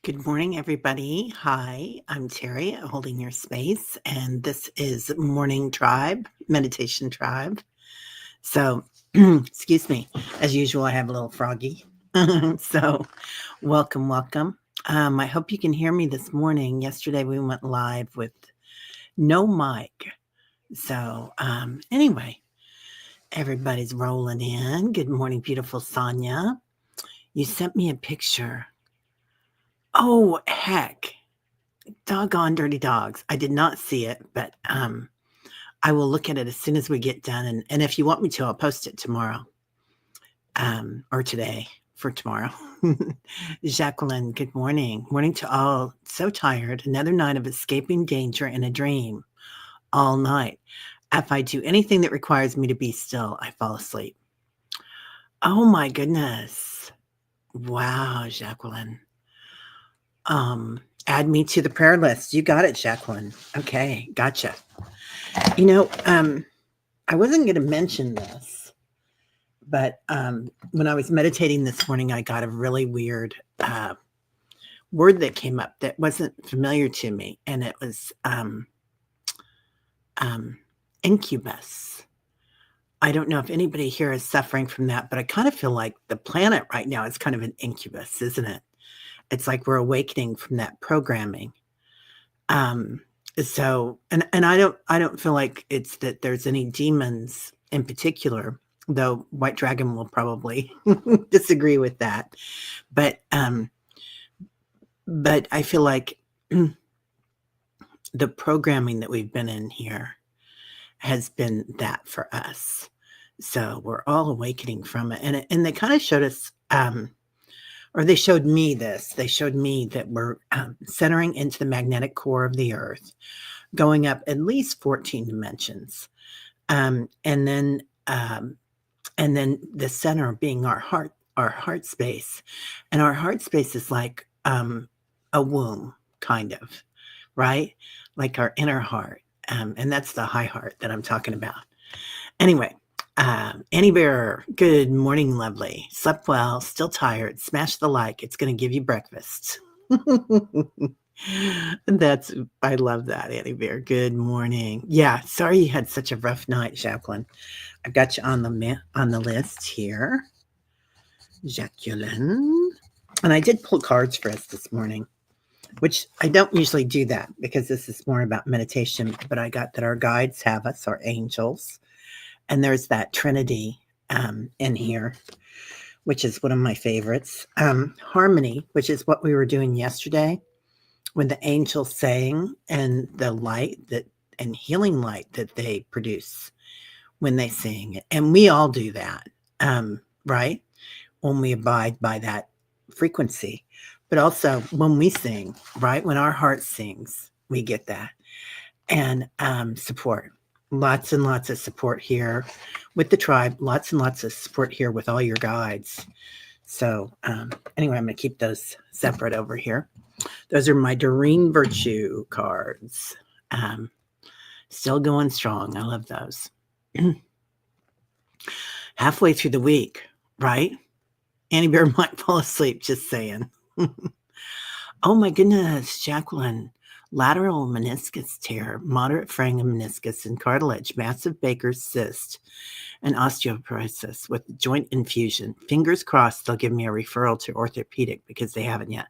Good morning, everybody. Hi, I'm Terry, holding your space, and this is Morning Tribe, Meditation Tribe. So, excuse me, as usual, I have a little froggy. So, welcome. I hope you can hear me this morning. Yesterday, we went live with no mic. So, anyway, everybody's rolling in. Good morning, beautiful Sonia. You sent me a picture. Oh, heck. Doggone dirty dogs. I did not see it, but I will look at it as soon as we get done. And if you want me to, I'll post it tomorrow or today for tomorrow. Jacqueline, good morning. Morning to all. So tired. Another night of escaping danger in a dream all night. If I do anything that requires me to be still, I fall asleep. Oh my goodness. Wow, Jacqueline. Add me to the prayer list. You got it, Jacqueline. Okay, gotcha. You know, I wasn't going to mention this, but when I was meditating this morning, I got a really weird word that came up that wasn't familiar to me, and it was incubus. I don't know if anybody here is suffering from that, but I kind of feel like the planet right now is kind of an incubus, isn't it? It's like we're awakening from that programming. So, and I don't feel like it's that there's any demons in particular, though White Dragon will probably disagree with that. But I feel like the programming that we've been in here has been that for us. So we're all awakening from it. And they kind of showed us, or they showed me this. They showed me that we're centering into the magnetic core of the earth, going up at least 14 dimensions. And then the center being our heart space. And our heart space is like a womb, kind of, right? Like our inner heart. And that's the high heart that I'm talking about. Anyway, Annie Bear, good morning, lovely. Slept well, still tired. Smash the like. It's going to give you breakfast. I love that, Annie Bear. Good morning. Yeah, sorry you had such a rough night, Jacqueline. I've got you on the list here, Jacqueline. And I did pull cards for us this morning, which I don't usually do that because this is more about meditation. But I got that our guides have us, our angels, and there's that Trinity in here, which is one of my favorites. Harmony, which is what we were doing yesterday when the angels sang, and the light and healing light that they produce when they sing. And we all do that, right? When we abide by that frequency. But also when we sing, right? When our heart sings, we get that. And support. Lots and lots of support here with the tribe. Lots and lots of support here with all your guides. So anyway, I'm going to keep those separate over here. Those are my Doreen Virtue cards. Still going strong. I love those. Halfway through the week, right? Annie Bear might fall asleep, just saying. Oh my goodness, Jacqueline. Lateral meniscus tear, moderate fraying of meniscus and cartilage, massive Baker's cyst, and osteoporosis with joint infusion. Fingers crossed they'll give me a referral to orthopedic because they haven't yet.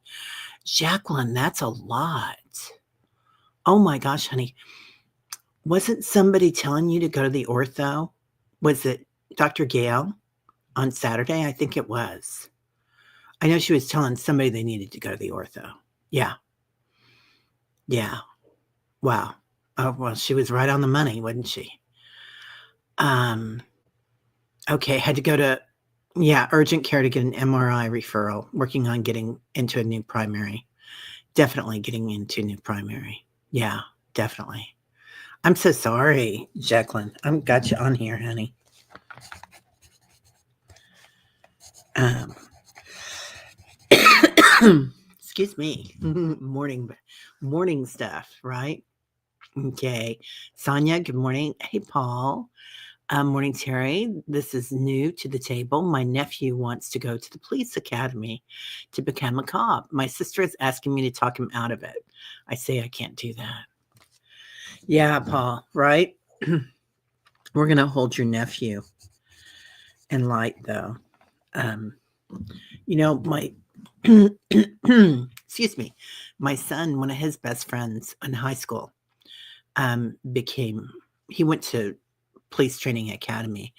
Jacqueline, that's a lot. Oh my gosh, honey. Wasn't somebody telling you to go to the ortho? Was it Dr. Gail on Saturday? I think it was. I know she was telling somebody they needed to go to the ortho. Yeah. Yeah. Wow. Oh, well, she was right on the money, wasn't she? Okay, had to go to, urgent care to get an MRI referral, working on getting into a new primary. Definitely getting into new primary. Yeah, definitely. I'm so sorry, Jacqueline. I've got you on here, honey. Excuse me. Morning stuff, right? Okay. Sonia, good morning. Hey, Paul. Morning, Terry. This is new to the table. My nephew wants to go to the police academy to become a cop. My sister is asking me to talk him out of it. I say I can't do that. Yeah, Paul, right? We're going to hold your nephew in light, though. My excuse me, my son, one of his best friends in high school, became he went to police training academy,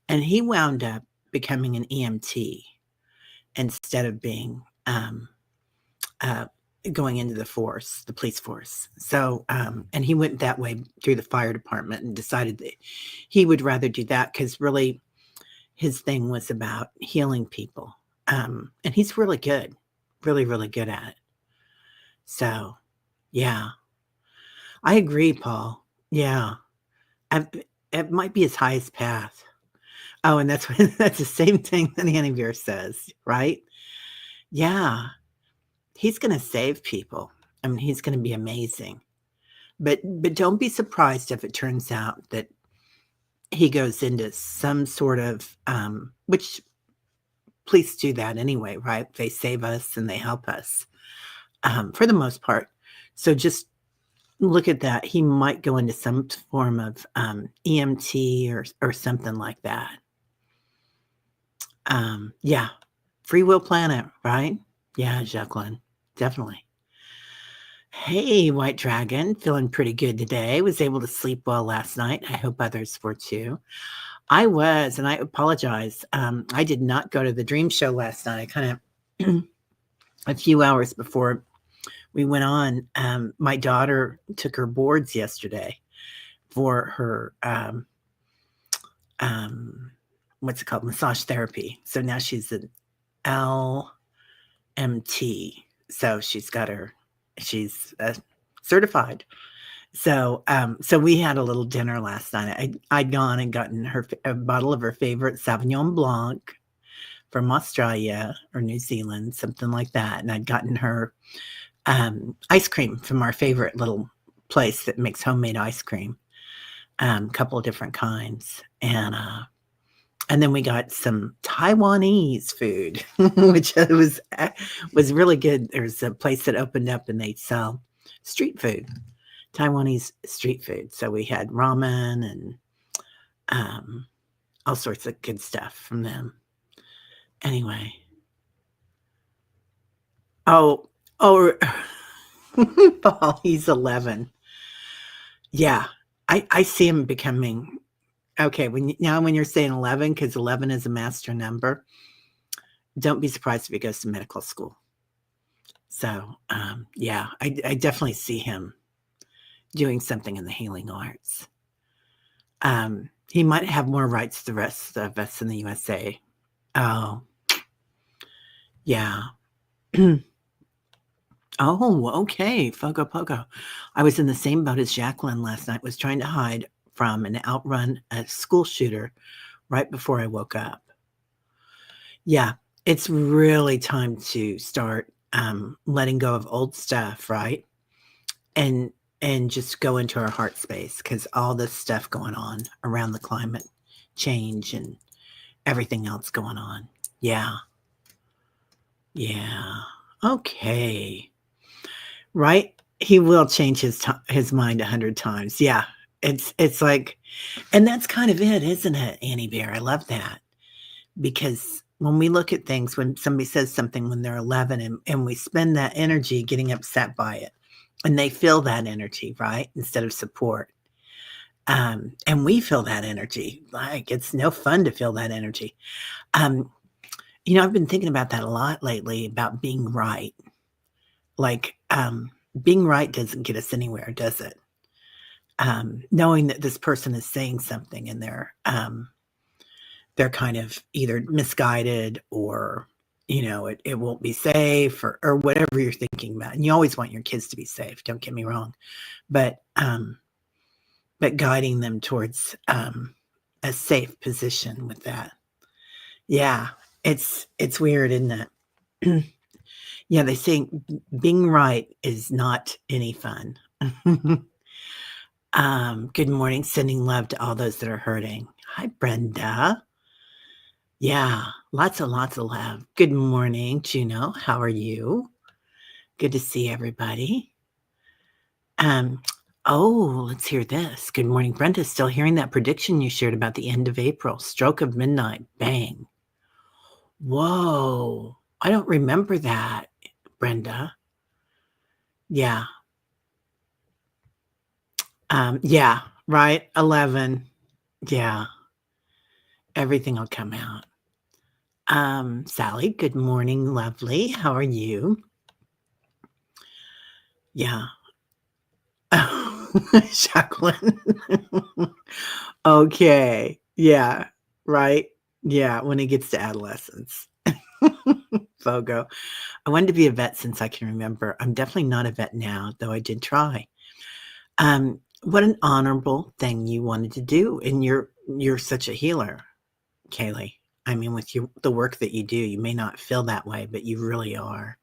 and he wound up becoming an EMT instead of being uh, going into the police force. So, and he went that way through the fire department and decided that he would rather do that because really his thing was about healing people. And he's really good, really, really good at it. So, yeah, I agree, Paul. Yeah, I, it might be his highest path. Oh, and that's that's the same thing that Annie Beer says, right? Yeah, he's going to save people. I mean, he's going to be amazing. But don't be surprised if it turns out that he goes into some sort of which police do that anyway, right? They save us and they help us for the most part. So just look at that. He might go into some form of EMT or something like that. Yeah, free will planet, right? Yeah, Jacqueline, definitely. Hey, White Dragon, feeling pretty good today. Was able to sleep well last night. I hope others were too. I was, and I apologize. I did not go to the dream show last night. I kind of, a few hours before we went on, my daughter took her boards yesterday for her, what's it called? Massage therapy. So now she's an LMT. So she's certified. So, so we had a little dinner last night. I'd gone and gotten her a bottle of her favorite Sauvignon Blanc from Australia or New Zealand, something like that. And I'd gotten her ice cream from our favorite little place that makes homemade ice cream, a couple of different kinds. And then we got some Taiwanese food, which was really good. There's a place that opened up and they sell street food. Taiwanese street food. So we had ramen and all sorts of good stuff from them. Anyway. Oh, Paul, he's 11. Yeah. I see him becoming okay. When you're saying 11, because 11 is a master number, don't be surprised if he goes to medical school. So, yeah, I definitely see him doing something in the healing arts. He might have more rights than the rest of us in the USA. Oh, yeah. Oh, okay. Fogo Pogo. I was in the same boat as Jacqueline last night, was trying to hide from and outrun a school shooter right before I woke up. Yeah, it's really time to start letting go of old stuff, right? And just go into our heart space because all this stuff going on around the climate change and everything else going on. Yeah. Yeah. Okay. Right? He will change his mind 100 times. Yeah. It's like, and that's kind of it, isn't it, Annie Bear? I love that. Because when we look at things, when somebody says something when they're 11 and we spend that energy getting upset by it, and they feel that energy, right? Instead of support. And we feel that energy. Like it's no fun to feel that energy. I've been thinking about that a lot lately about being right. Like, being right doesn't get us anywhere, does it? Knowing that this person is saying something and they're kind of either misguided or it won't be safe or whatever you're thinking about. And you always want your kids to be safe, don't get me wrong, but guiding them towards a safe position with that. Yeah, it's weird, isn't it? Yeah, they say being right is not any fun. Good morning, sending love to all those that are hurting. Hi, Brenda. Yeah, lots of love. Good morning, Juno. How are you? Good to see everybody. Um, let's hear this. Good morning, Brenda. Still hearing that prediction you shared about the end of April, stroke of midnight, bang. Whoa, I don't remember that, Brenda. Yeah. Yeah, right. 11. Yeah, everything will come out. Sally, good morning, lovely. How are you? Yeah. Jacqueline. Okay. Yeah. Right. Yeah. When it gets to adolescence. Fogo. I wanted to be a vet since I can remember. I'm definitely not a vet now, though I did try. What an honorable thing you wanted to do. And you're such a healer, Kaylee. I mean, with the work that you do, you may not feel that way, but you really are.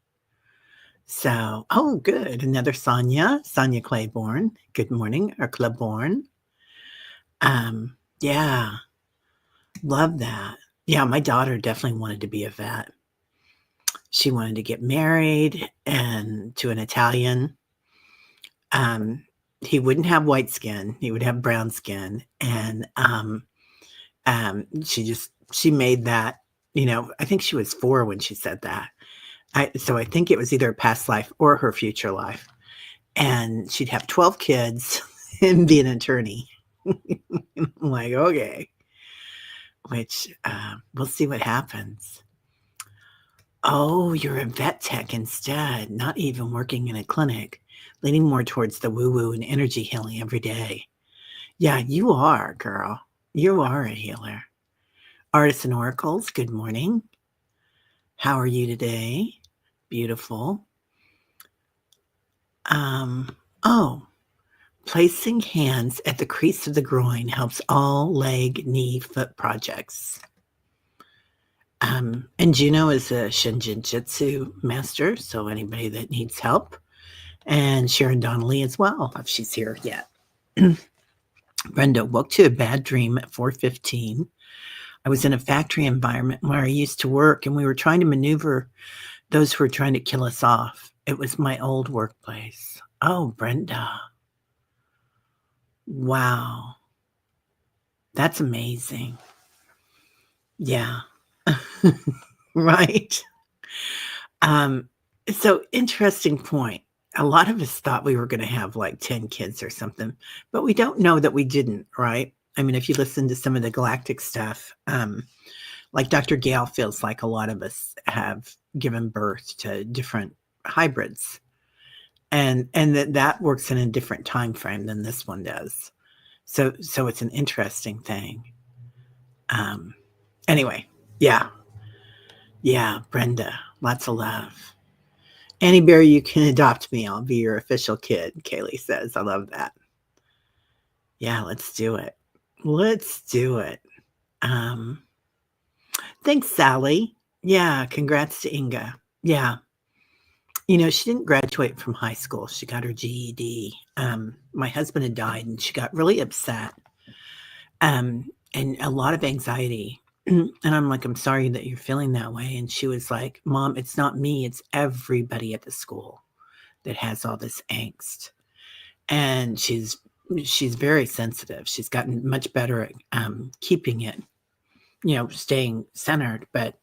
So, oh, good. Another Sonia Claiborne. Good morning, or Claiborne. Yeah, love that. Yeah, my daughter definitely wanted to be a vet. She wanted to get married and to an Italian. Um, he wouldn't have white skin; he would have brown skin, and she made that. I think she was 4 when she said that. So I think it was either a past life or her future life, and she'd have 12 kids and be an attorney. I'm like, okay, which we'll see what happens. Oh, you're a vet tech instead, not even working in a clinic, leaning more towards the woo-woo and energy healing every day. Yeah, you are, girl. You are a healer. Artists and oracles, good morning. How are you today? Beautiful. Oh, placing hands at the crease of the groin helps all leg, knee, foot projects. And Juno is a Shinjin Jitsu master, so anybody that needs help. And Sharon Donnelly as well, if she's here yet. Brenda woke to a bad dream at 4:15. I was in a factory environment where I used to work, and we were trying to maneuver those who were trying to kill us off. It was my old workplace. Oh, Brenda. Wow. That's amazing. Yeah. Right. Um, so interesting point. A lot of us thought we were going to have like 10 kids or something, but we don't know that we didn't, right? I mean, if you listen to some of the galactic stuff, like Dr. Gale feels like a lot of us have given birth to different hybrids, and that works in a different time frame than this one does. So it's an interesting thing. Um, anyway, yeah, yeah, Brenda, lots of love. Annie Bear, you can adopt me. I'll be your official kid, Kaylee says. I love that. Yeah, let's do it. Let's do it. Um, thanks, Sally. Yeah, congrats to Inga. Yeah. She didn't graduate from high school. She got her GED. My husband had died and she got really upset and a lot of anxiety. And I'm like, I'm sorry that you're feeling that way. And she was like, Mom, it's not me, it's everybody at the school that has all this angst. And she's very sensitive. She's gotten much better at keeping it, staying centered. But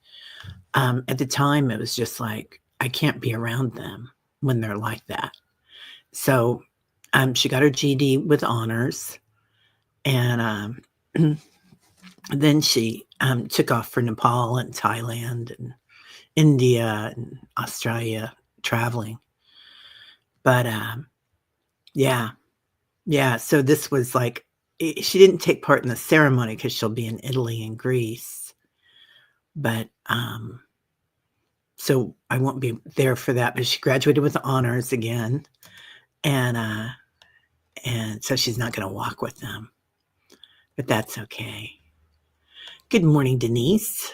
at the time, it was just like, I can't be around them when they're like that. So she got her GD with honors. And then she took off for Nepal and Thailand and India and Australia traveling. But yeah. So this was like, she didn't take part in the ceremony because she'll be in Italy and Greece. But so I won't be there for that. But she graduated with honors again. And so she's not going to walk with them. But that's okay. Good morning, Denise.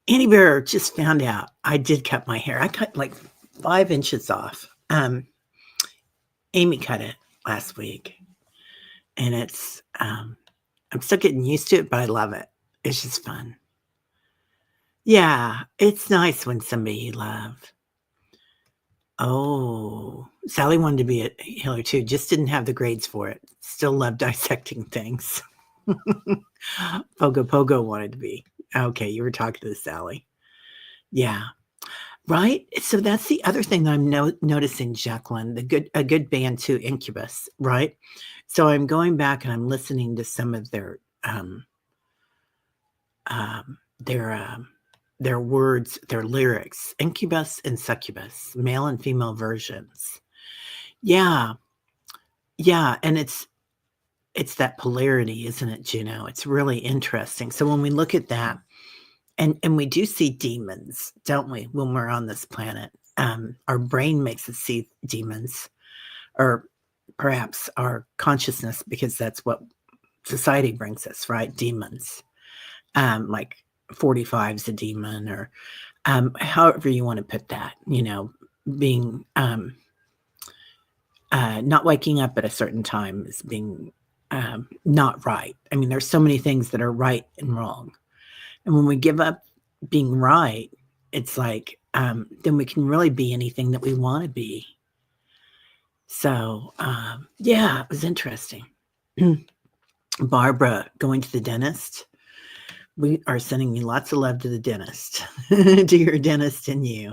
Annie Bear just found out I did cut my hair. I cut like 5 inches off. Amy cut it last week. And it's I'm still getting used to it, but I love it. It's just fun. Yeah, it's nice when somebody you love. Oh, Sally wanted to be a healer too, just didn't have the grades for it. Still loved dissecting things. Pogo Pogo wanted to be. Okay, you were talking to Sally. Yeah, right? So that's the other thing that I'm noticing, Jacqueline, a good band too, Incubus, right? So I'm going back and I'm listening to some of um, their um, their words, their lyrics, Incubus and Succubus, male and female versions. Yeah, yeah, and it's that polarity, isn't it, Juno? It's really interesting. So when we look at that, and we do see demons, don't we, when we're on this planet? Our brain makes us see demons, or perhaps our consciousness, because that's what society brings us, right? Demons. Like 45 is a demon, or however you want to put that, being not waking up at a certain time is being not right. I mean, there's so many things that are right and wrong. And when we give up being right, it's like, then we can really be anything that we want to be. So, yeah, it was interesting. Barbara going to the dentist. We are sending you lots of love to the dentist, to your dentist and you.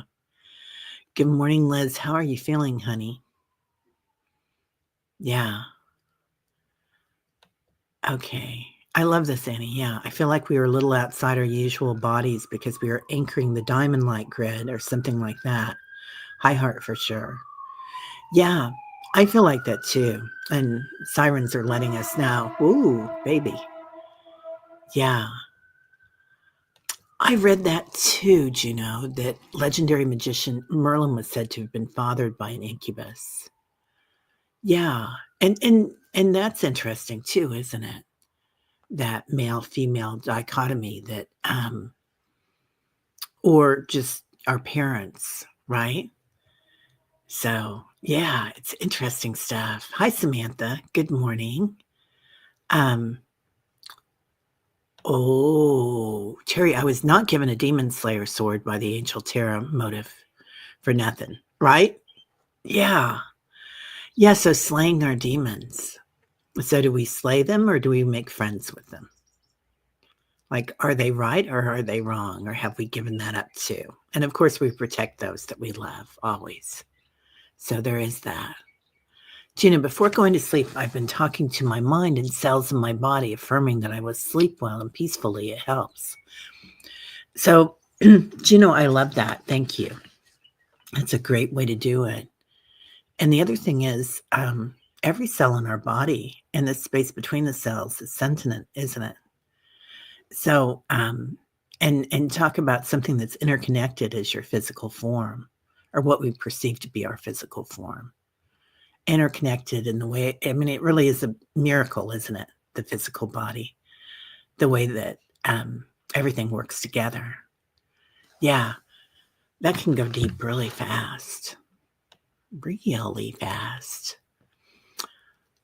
Good morning, Liz. How are you feeling, honey? Yeah. Okay. I love this, Annie. Yeah. I feel like we were a little outside our usual bodies because we were anchoring the diamond light grid or something like that. High heart for sure. Yeah. I feel like that too. And sirens are letting us know. Ooh, baby. Yeah. I read that too, Juno, that legendary magician Merlin was said to have been fathered by an incubus. Yeah. And that's interesting too, isn't it? That male female dichotomy that or just our parents, right? So, yeah, it's interesting stuff. Hi Samantha. Good morning. Um Oh, Terry, I was not given a demon slayer sword by the Angel Terra motive for nothing, right? Yeah. Yeah, so slaying our demons. So do we slay them or do we make friends with them? Like, are they right or are they wrong? Or have we given that up too? And of course, we protect those that we love always. So there is that. Gina, before going to sleep, I've been talking to my mind and cells in my body, affirming that I will sleep well and peacefully. It helps. So, Gino, I love that. Thank you. That's a great way to do it. And the other thing is, every cell in our body and the space between the cells is sentient, isn't it? So, and talk about something that's interconnected as your physical form, or what we perceive to be our physical form. Interconnected in the way, I mean, it really is a miracle, isn't it? The physical body, the way that everything works together. Yeah, that can go deep really fast. Really fast.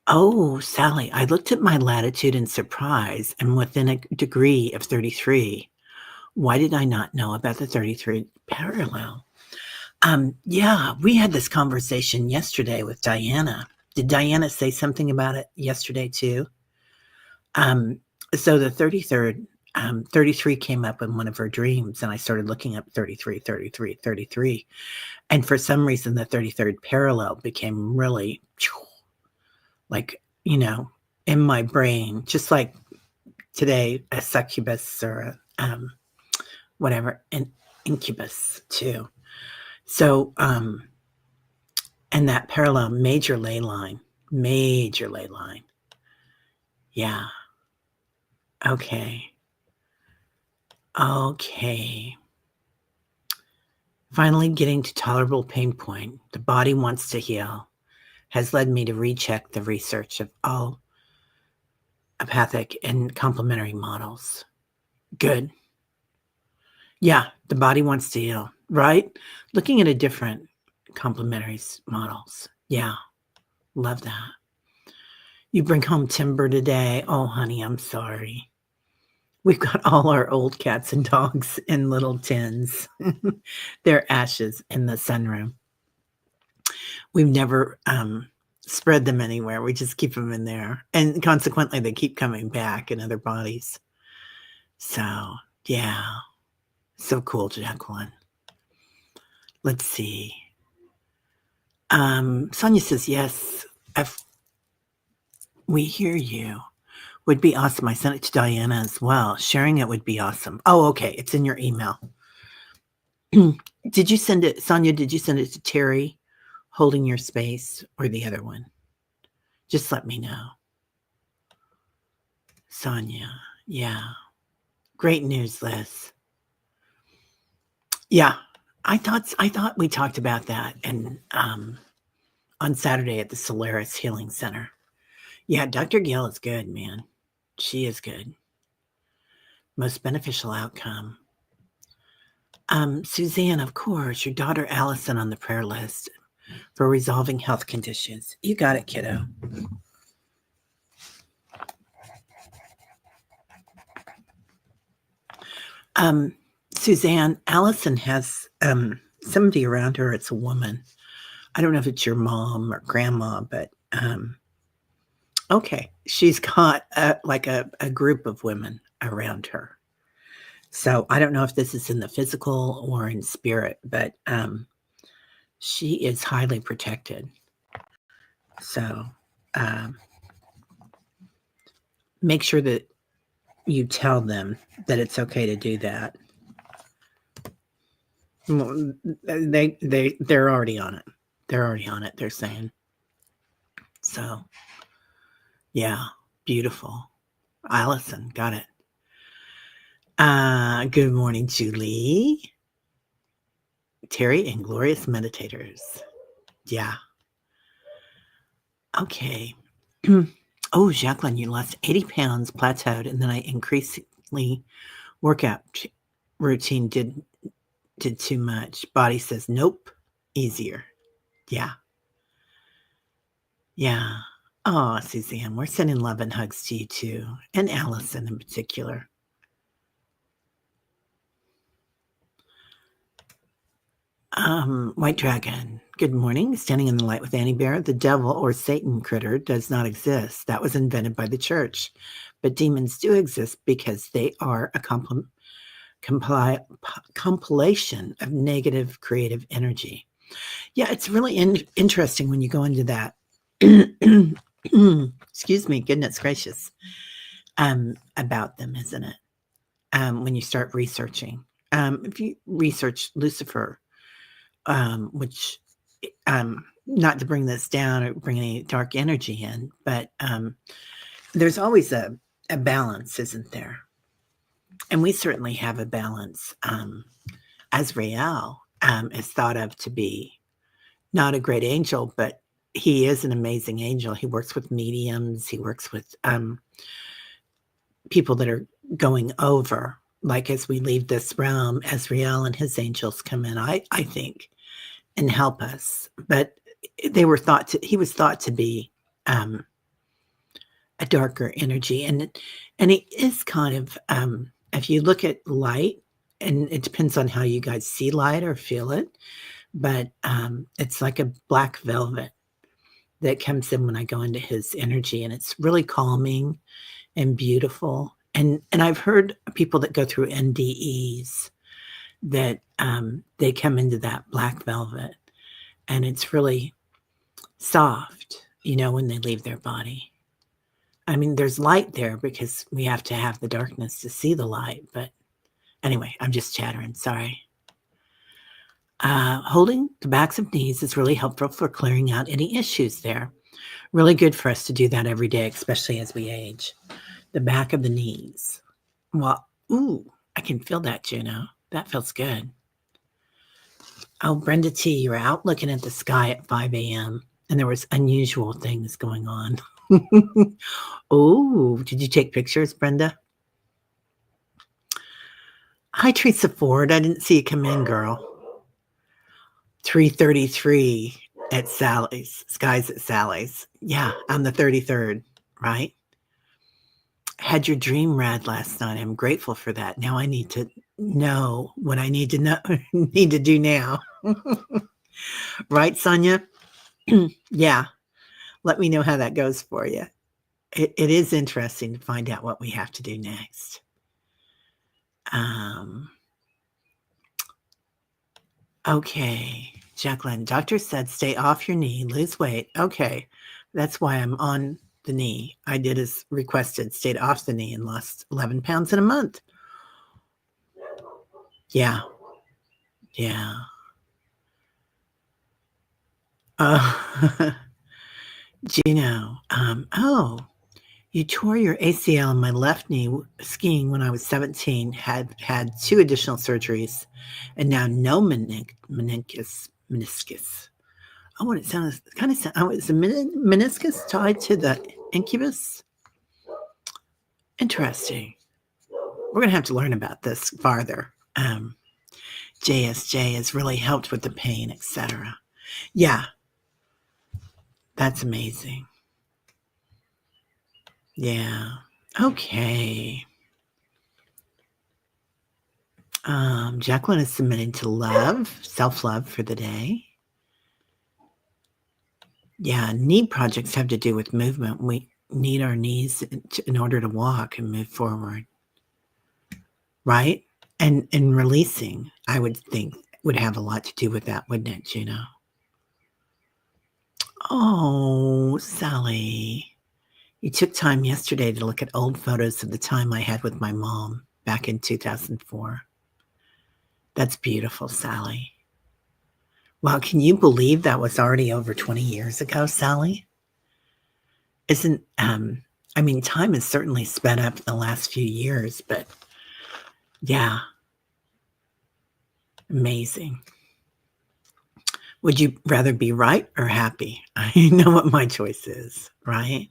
Oh, Sally, I looked at my latitude in surprise and within a degree of 33. Why did I not know about the 33 parallel? Yeah, we had this conversation yesterday with Diana. Did Diana say something about it yesterday too? Um, so the 33rd, 33 came up in one of her dreams, and I started looking up 33, 33, 33. And for some reason, the 33rd parallel became really like, in my brain, just like today, a succubus or a whatever, an incubus too. So, and that parallel major ley line. Yeah. Okay. Finally getting to tolerable pain point. The body wants to heal has led me to recheck the research of all apathic and complementary models. Good. Yeah, the body wants to heal, right? Looking at a different complementary models. Yeah, love that. You bring home timber today? Oh, honey, I'm sorry. We've got all our old cats and dogs in little tins. They're ashes in the sunroom. We've never spread them anywhere. We just keep them in there. And consequently, they keep coming back in other bodies. So, yeah. So cool, Jacqueline. Let's see. Sonia says, yes, we hear you. Would be awesome. I sent it to Diana as well. Sharing it would be awesome. Oh, okay. It's in your email. Did you send it, Sonia? Did you send it to Terry holding your space or the other one? Just let me know. Sonia. Yeah. Great news, Liz. Yeah. I thought we talked about that and on Saturday at the Solaris Healing Center. Yeah, Dr. Gill is good, man. She is good. Most beneficial outcome. Suzanne, of course, your daughter Allison on the prayer list for resolving health conditions. You got it, kiddo. Suzanne, Allison has somebody around her. It's a woman. I don't know if it's your mom or grandma, but okay. She's got a group of women around her. So I don't know if this is in the physical or in spirit, but she is highly protected. So make sure that you tell them that it's okay to do that. They're already on it. They're already on it, they're saying. So, yeah, beautiful. Allison, got it. Good morning, Julie. Terry and Glorious Meditators. Yeah. Okay. Oh, Jacqueline, you lost 80 pounds, plateaued, and then I increasingly workout routine did too much. Body says, nope, easier. Yeah. Yeah. Oh, Suzanne, we're sending love and hugs to you too, and Allison in particular. White Dragon, good morning. Standing in the light with Annie Bear, the devil or Satan critter does not exist. That was invented by the church. But demons do exist because they are a compilation of negative creative energy. Yeah, it's really interesting when you go into that. Excuse me, goodness gracious. About them, isn't it? When you start researching. If you research Lucifer, which not to bring this down or bring any dark energy in, but there's always a balance, isn't there? And we certainly have a balance. Azrael is thought of to be not a great angel, but he is an amazing angel. He works with mediums. He works with people that are going over. Like as we leave this realm, Azrael and his angels come in, I think, and help us. But he was thought to be a darker energy, and it is kind of if you look at light, and it depends on how you guys see light or feel it, but it's like a black velvet that comes in when I go into his energy, and it's really calming and beautiful. And I've heard people that go through NDEs that they come into that black velvet, and it's really soft, when they leave their body. I mean, there's light there because we have to have the darkness to see the light. But anyway, I'm just chattering. Sorry. Holding the backs of knees is really helpful for clearing out any issues there. Really good for us to do that every day, especially as we age. The back of the knees. Well, ooh, I can feel that, Juno. That feels good. Oh, Brenda T., you were out looking at the sky at 5 a.m. and there was unusual things going on. Oh, did you take pictures, Brenda? Hi, Teresa Ford. I didn't see you come in, girl. 3:33 at Sally's. Skies at Sally's. Yeah, on the 33rd. right? Had your dream read last night. I'm grateful for that. Now I need to know what I need to know need to do now. Right, Sonia? Yeah. Let me know how that goes for you. It is interesting to find out what we have to do next. Okay. Jacqueline, doctor said stay off your knee, lose weight. Okay. That's why I'm on the knee. I did as requested, stayed off the knee and lost 11 pounds in a month. Yeah. Yeah. Gino, oh, you tore your ACL in my left knee skiing when I was 17, had 2 additional surgeries, and now no meniscus. Oh, and it sounds kind of, oh, is the meniscus tied to the incubus? Interesting. We're going to have to learn about this farther. JSJ has really helped with the pain, etc. Yeah, that's amazing. Yeah. Okay. Jacqueline is submitting to love, self-love for the day. Yeah, knee projects have to do with movement. We need our knees in order to walk and move forward. Right? And releasing, I would think, would have a lot to do with that, wouldn't it, Juno? Oh, Sally. You took time yesterday to look at old photos of the time I had with my mom back in 2004. That's beautiful, Sally. Wow, can you believe that was already over 20 years ago, Sally? Isn't, I mean, time has certainly sped up in the last few years, but yeah, amazing. Would you rather be right or happy? I know what my choice is, right?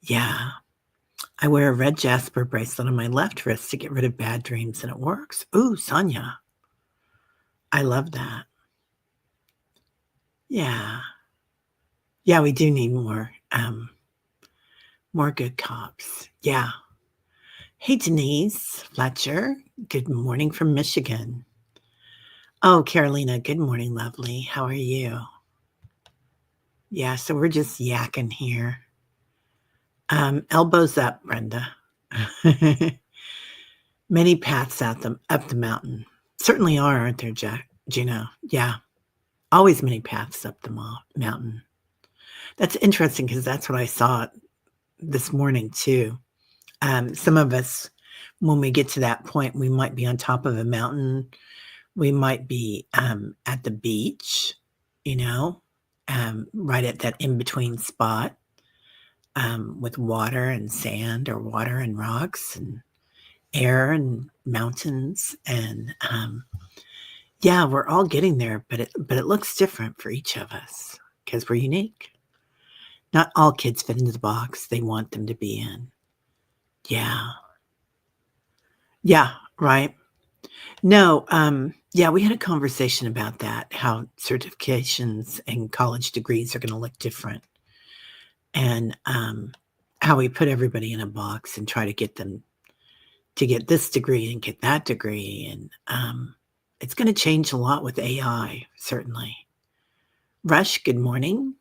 Yeah. I wear a red jasper bracelet on my left wrist to get rid of bad dreams, and it works. Ooh, Sonia. I love that. Yeah. Yeah, we do need more good cops. Yeah. Hey, Denise Fletcher. Good morning from Michigan. Oh, Carolina, good morning, lovely. How are you? Yeah, so we're just yakking here. Elbows up, Brenda. Many paths up the mountain. Certainly are, aren't there, Gino? Yeah, always many paths up the mountain. That's interesting because that's what I saw this morning too. Some of us, when we get to that point, we might be on top of a mountain. We might be at the beach, right at that in-between spot with water and sand or water and rocks and air and mountains. And yeah, we're all getting there, but it looks different for each of us because we're unique. Not all kids fit into the box they want them to be in. Yeah. Yeah, right. No, yeah, we had a conversation about that, how certifications and college degrees are going to look different, and how we put everybody in a box and try to get them to get this degree and get that degree. And it's going to change a lot with AI, certainly. Rush, good morning.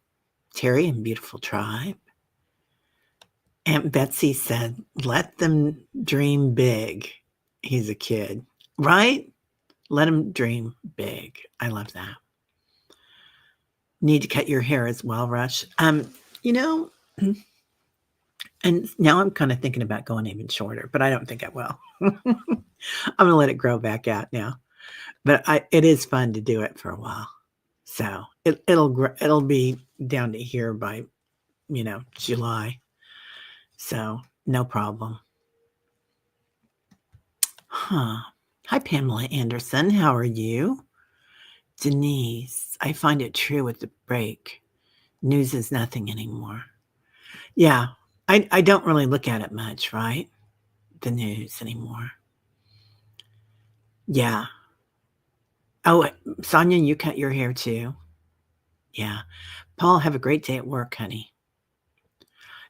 Terry and beautiful tribe. Aunt Betsy said, let them dream big. He's a kid, right? Let him dream big. I love that. Need to cut your hair as well, Rush. You know, and now I'm kind of thinking about going even shorter, but I don't think I will. I'm gonna let it grow back out now. But it is fun to do it for a while. So it'll be down to here by July. So no problem. Huh. Hi, Pamela Anderson. How are you? Denise, I find it true with the break. News is nothing anymore. Yeah, I don't really look at it much, right? The news anymore. Yeah. Oh, Sonia, you cut your hair too? Yeah. Paul, have a great day at work, honey.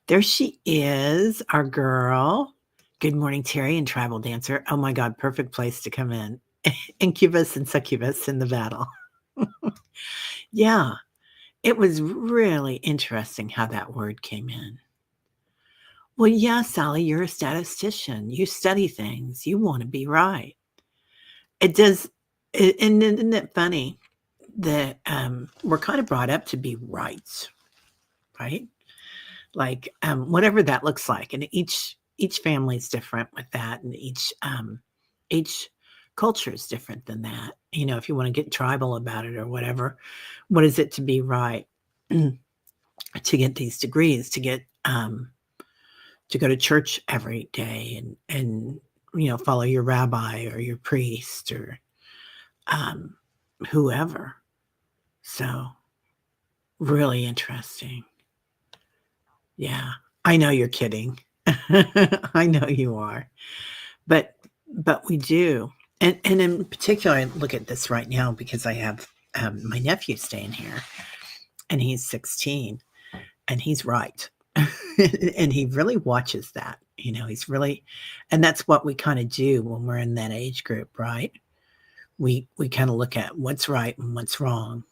There she is, our girl. Good morning, Terry and Tribal Dancer. Oh my God, perfect place to come in. Incubus and succubus in the battle. Yeah, it was really interesting how that word came in. Well, yeah, Sally, you're a statistician. You study things. You want to be right. It does. And isn't it funny that we're kind of brought up to be right? Like whatever that looks like, and each family is different with that, and each culture is different than that. You know, if you want to get tribal about it or whatever, what is it to be right? To get these degrees, to go to church every day and follow your rabbi or your priest or um, whoever. So really interesting. Yeah, I know you're kidding. I know you are, but we do, and in particular, I look at this right now because I have my nephew staying here, and he's 16, and he's right, and he really watches that. He's really, and that's what we kind of do when we're in that age group, right? We kind of look at what's right and what's wrong,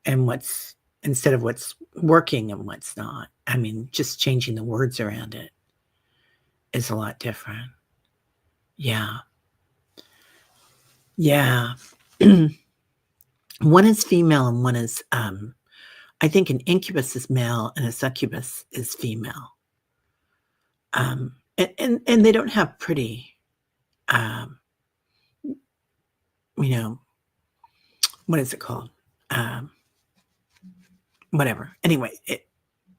and what's instead of what's working and what's not. I mean, just changing the words around it is a lot different. Yeah. Yeah. One is female and one is I think an incubus is male and a succubus is female. And they don't have pretty um what is it called? Um Whatever. Anyway,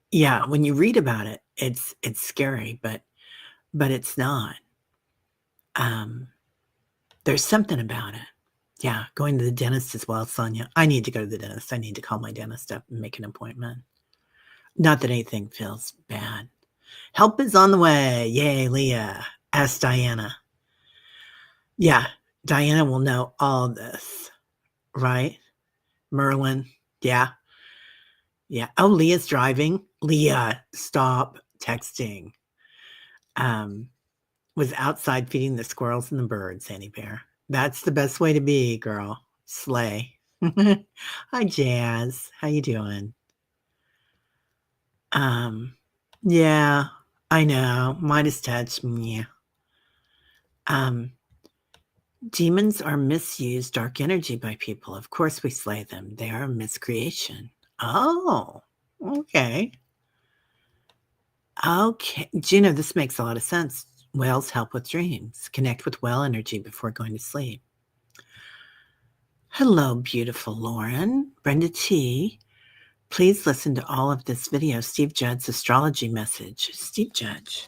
yeah, when you read about it, it's scary, but it's not. Um there's something about it. Yeah, going to the dentist as well, Sonia. I need to go to the dentist. I need to call my dentist up and make an appointment. Not that anything feels bad. Help is on the way. Yay, Leah. Ask Diana. Yeah, Diana will know all this, right? Merlin. Yeah. Yeah. Oh, Leah's driving. Leah, stop texting. Was outside feeding the squirrels and the birds, Annie Bear. That's the best way to be, girl. Slay. Hi, Jazz. How you doing? Yeah, I know. Midas touch. Yeah. Um, Demons are misused dark energy by people. Of course, we slay them. They are a miscreation. Oh, okay. Okay. Gina, this makes a lot of sense. Whales help with dreams. Connect with whale energy before going to sleep. Hello, beautiful Lauren. Brenda T. Please listen to all of this video. Steve Judd's astrology message. Steve Judge.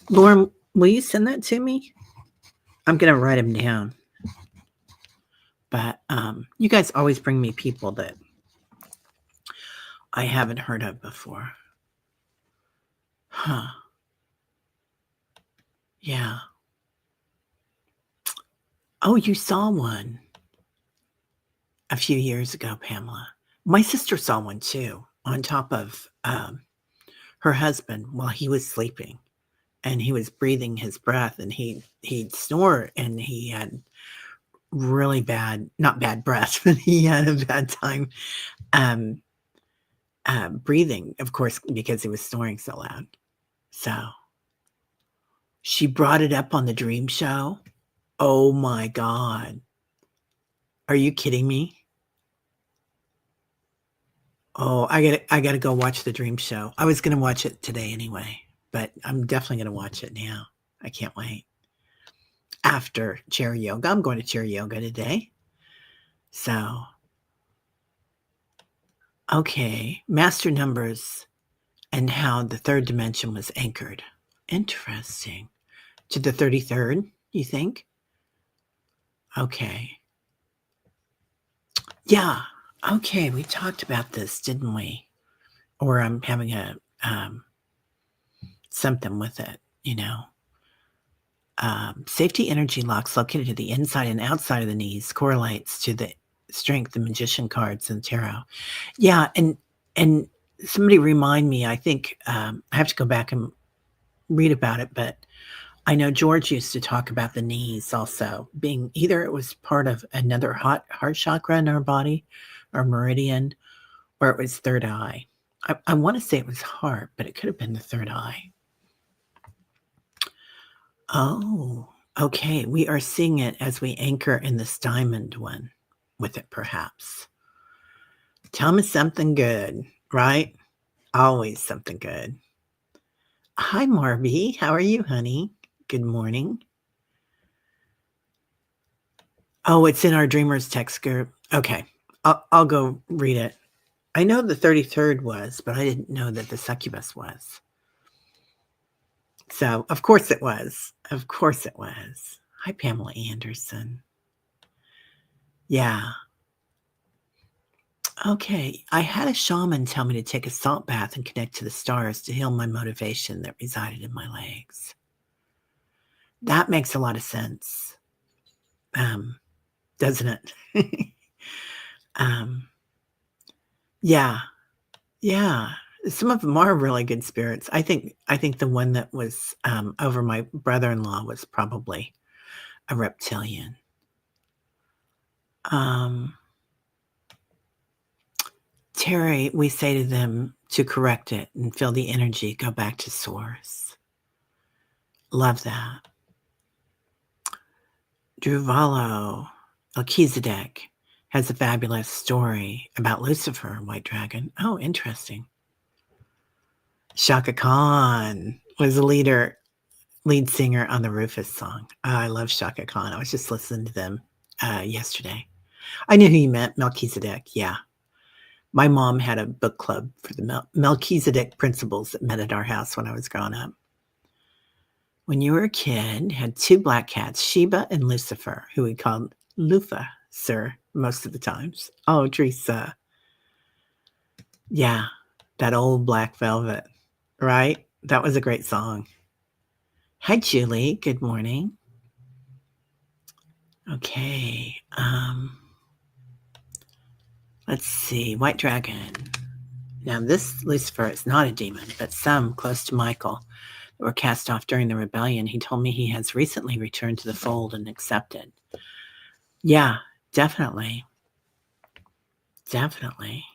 Lauren, will you send that to me? I'm going to write them down. But you guys always bring me people that I haven't heard of before. Huh. Yeah. Oh, you saw one a few years ago, Pamela. My sister saw one too, on top of her husband while he was sleeping. And he was breathing his breath, and he'd snore, and he had really bad, not bad breath, but he had a bad time breathing, of course, because he was snoring so loud. So she brought it up on the dream show. Oh my God. Are you kidding me? Oh, I gotta go watch the dream show. I was gonna watch it today anyway, but I'm definitely gonna watch it now. I can't wait. After chair yoga, I'm going to chair yoga today. So, okay, master numbers and how the third dimension was anchored. Interesting. To the 33rd, you think? Okay. Yeah. Okay, we talked about this, didn't we? Or I'm having a something with it, Safety energy locks located to the inside and outside of the knees correlates to the strength, the magician cards, and tarot. Yeah, and somebody remind me. I think I have to go back and read about it, but I know George used to talk about the knees also being either it was part of another heart chakra in our body or meridian, or it was third eye. I want to say it was heart, but it could have been the third eye. Oh, okay. We are seeing it as we anchor in this diamond one with it, perhaps. Tell me something good, right? Always something good. Hi, Marby. How are you, honey? Good morning. Oh, it's in our Dreamers text group. Okay. I'll go read it. I know the 33rd was, but I didn't know that the succubus was. So, of course it was. Of course it was. Hi, Pamela Anderson. Yeah. Okay. I had a shaman tell me to take a salt bath and connect to the stars to heal my motivation that resided in my legs. That makes a lot of sense. Doesn't it? um, yeah. Yeah. Some of them are really good spirits. I think the one that was over my brother-in-law was probably a reptilian. Terry, we say to them to correct it and feel the energy, go back to source. Love that. Druvalo Melchizedek has a fabulous story about Lucifer, White Dragon. Oh, interesting. Shaka Khan was a lead singer on the Rufus song. Oh, I love Shaka Khan. I was just listening to them yesterday. I knew who you meant, Melchizedek. Yeah. My mom had a book club for the Melchizedek principles that met at our house when I was growing up. When you were a kid, had two black cats, Sheba and Lucifer, who we called Lufa, sir, most of the times. Oh, Teresa. Yeah, that old Black Velvet, right? That was a great song. Hi, Julie. Good morning. Okay. Let's see. White Dragon. Now, this Lucifer is not a demon, but some close to Michael that were cast off during the rebellion. He told me he has recently returned to the fold and accepted. Yeah, definitely. Definitely.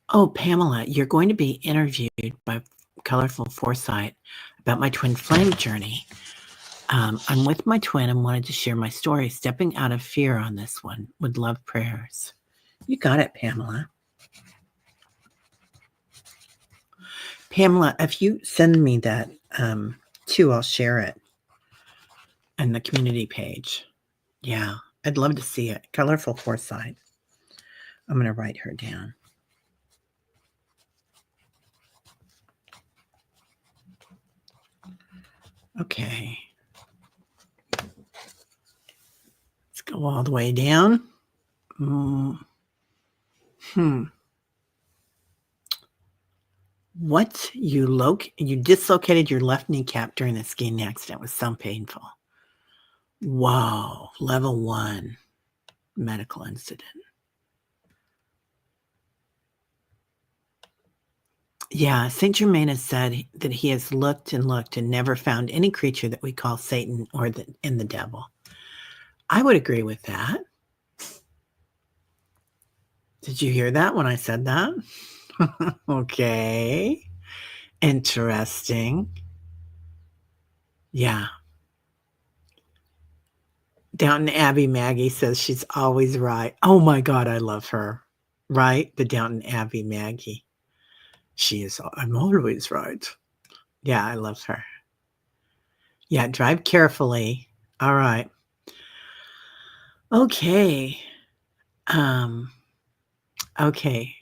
Oh, Pamela, you're going to be interviewed by Colorful Foresight about my twin flame journey. I'm with my twin and wanted to share my story, stepping out of fear on this one. Would love prayers. You got it, Pamela. Pamela, if you send me that too, I'll share it on the community page. Yeah, I'd love to see it. Colorful Foresight. I'm going to write her down. Okay. Let's go all the way down. What? You dislocated your left kneecap during a skiing accident. It was so painful. Wow. Level 1 medical incident. Yeah, Saint Germain has said that he has looked and looked and never found any creature that we call Satan or the devil. I would agree with that. Did you hear that when I said that? Okay. Interesting. Yeah. Downton Abbey Maggie says she's always right. Oh my God, I love her. Right? The Downton Abbey Maggie. She is, I'm always right. Yeah, I love her. Yeah, drive carefully. All right. Okay. Okay.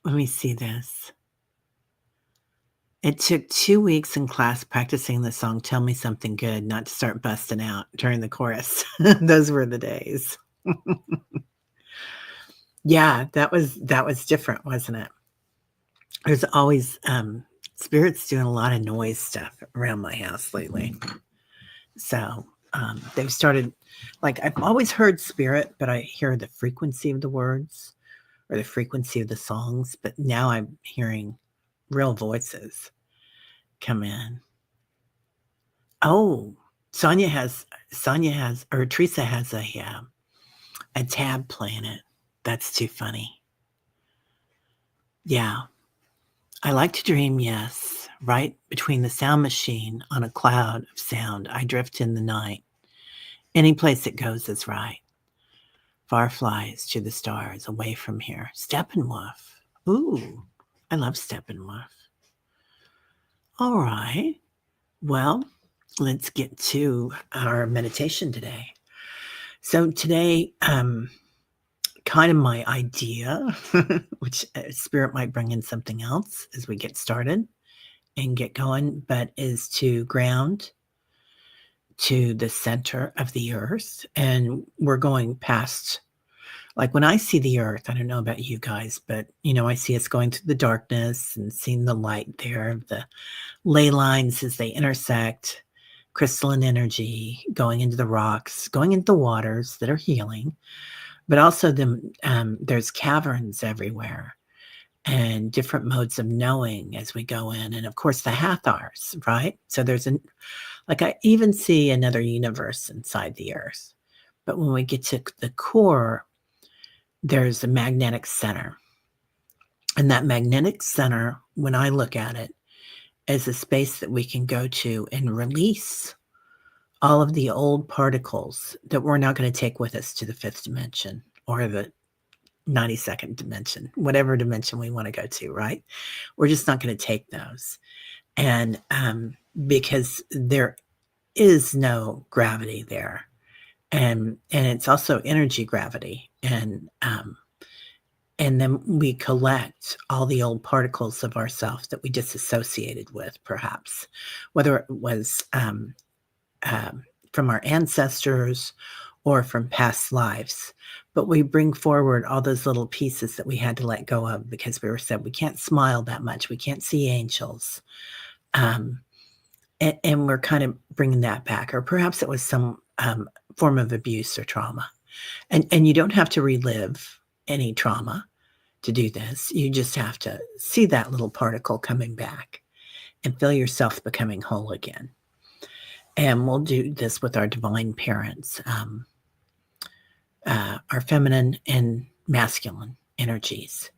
Let me see this. It took 2 weeks in class practicing the song Tell Me Something Good not to start busting out during the chorus. Those were the days. Yeah, that was different, wasn't it? There's always spirits doing a lot of noise stuff around my house lately. So they've started, like, I've always heard spirit, but I hear the frequency of the words or the frequency of the songs, but now I'm hearing real voices come in. Oh, Sonia has or Teresa has a tab planet. That's too funny. Yeah. I like to dream, yes. Right between the sound machine on a cloud of sound, I drift in the night. Any place it goes is right. Far flies to the stars away from here. Steppenwolf. Ooh, I love Steppenwolf. All right. Well, let's get to our meditation today. So today, kind of my idea, which Spirit might bring in something else as we get started and get going, but is to ground to the center of the earth. And we're going past, like when I see the earth, I don't know about you guys, but I see us going through the darkness and seeing the light there, the ley lines as they intersect, crystalline energy going into the rocks, going into the waters that are healing, but also there's caverns everywhere and different modes of knowing as we go in. And of course, the Hathars, right? So I even see another universe inside the earth. But when we get to the core, there's a magnetic center. And that magnetic center, when I look at it, is a space that we can go to and release all of the old particles that we're not going to take with us to the fifth dimension or the 92nd dimension, whatever dimension we want to go to, right? We're just not going to take those. And because there is no gravity there. And it's also energy gravity. And then we collect all the old particles of ourselves that we disassociated with, perhaps, whether it was from our ancestors or from past lives. But we bring forward all those little pieces that we had to let go of because we were said we can't smile that much. We can't see angels. And we're kind of bringing that back. Or perhaps it was some form of abuse or trauma. And you don't have to relive any trauma to do this. You just have to see that little particle coming back and feel yourself becoming whole again. And we'll do this with our divine parents, our feminine and masculine energies.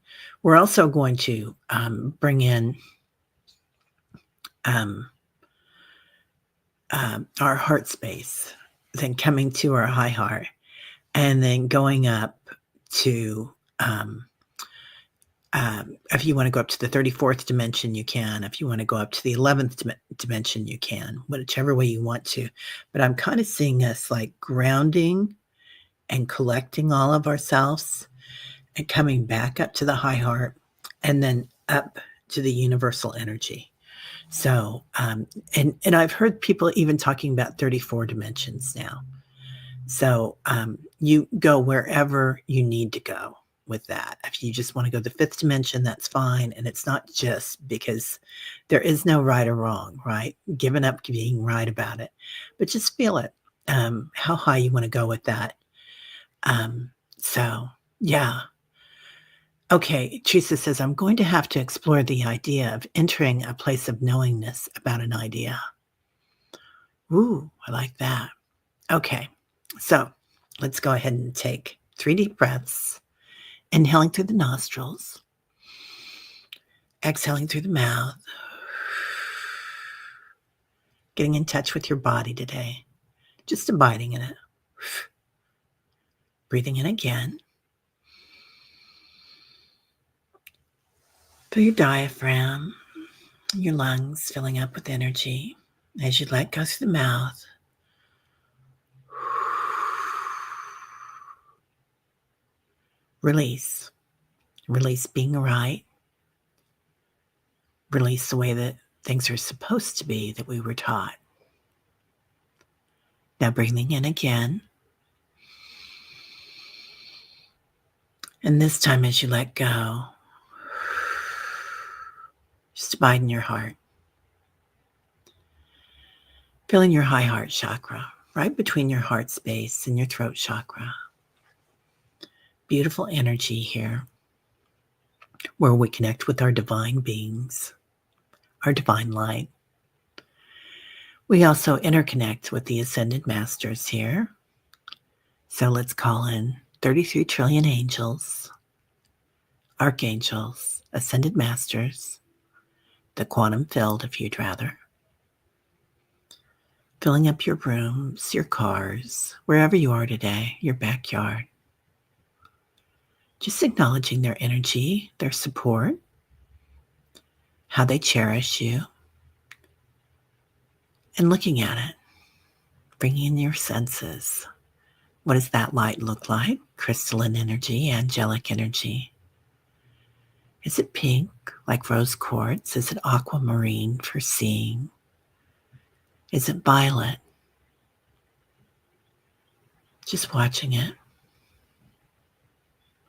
We're also going to bring in our heart space, then coming to our high heart, and then going up to if you want to go up to the 34th dimension, you can. If you want to go up to the 11th dimension, you can, whichever way you want to. But I'm kind of seeing us like grounding and collecting all of ourselves and coming back up to the high heart and then up to the universal energy. So, and I've heard people even talking about 34 dimensions now. So you go wherever you need to go with that. If you just want to go to the fifth dimension, that's fine. And it's not just because there is no right or wrong, right? Giving up being right about it, but just feel it, how high you want to go with that. So, yeah. Okay, Teresa says, I'm going to have to explore the idea of entering a place of knowingness about an idea. Ooh, I like that. Okay, so let's go ahead and take 3 deep breaths, inhaling through the nostrils, exhaling through the mouth, getting in touch with your body today, just abiding in it. Breathing in again. Through your diaphragm, your lungs filling up with energy as you let go through the mouth. Release. Release being right. Release the way that things are supposed to be that we were taught. Now breathing in again. And this time as you let go, just abide in your heart. Feeling your high heart chakra, right between your heart space and your throat chakra. Beautiful energy here. where we connect with our divine beings, our divine light. We also interconnect with the ascended masters here. So let's call in 33 trillion angels, archangels, ascended masters, the quantum field if you'd rather. Filling up your rooms, your cars, wherever you are today, your backyard. Just acknowledging their energy, their support, how they cherish you, and looking at it, bringing in your senses. What does that light look like? Crystalline energy, angelic energy. Is it pink, like rose quartz? Is it aquamarine for seeing? Is it violet? Just watching it.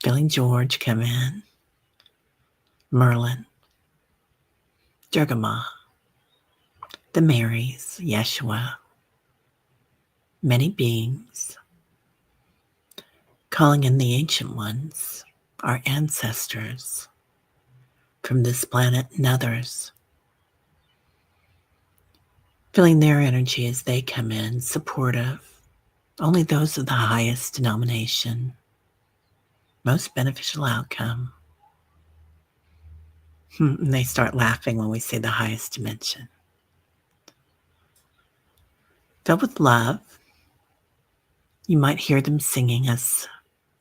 Feeling George come in. Merlin. Durgama. The Marys. Yeshua. Many beings. Calling in the ancient ones. Our ancestors. From this planet and others. Feeling their energy as they come in. Supportive. Only those of the highest denomination. Most beneficial outcome. And they start laughing when we say the highest dimension. Filled with love, you might hear them singing us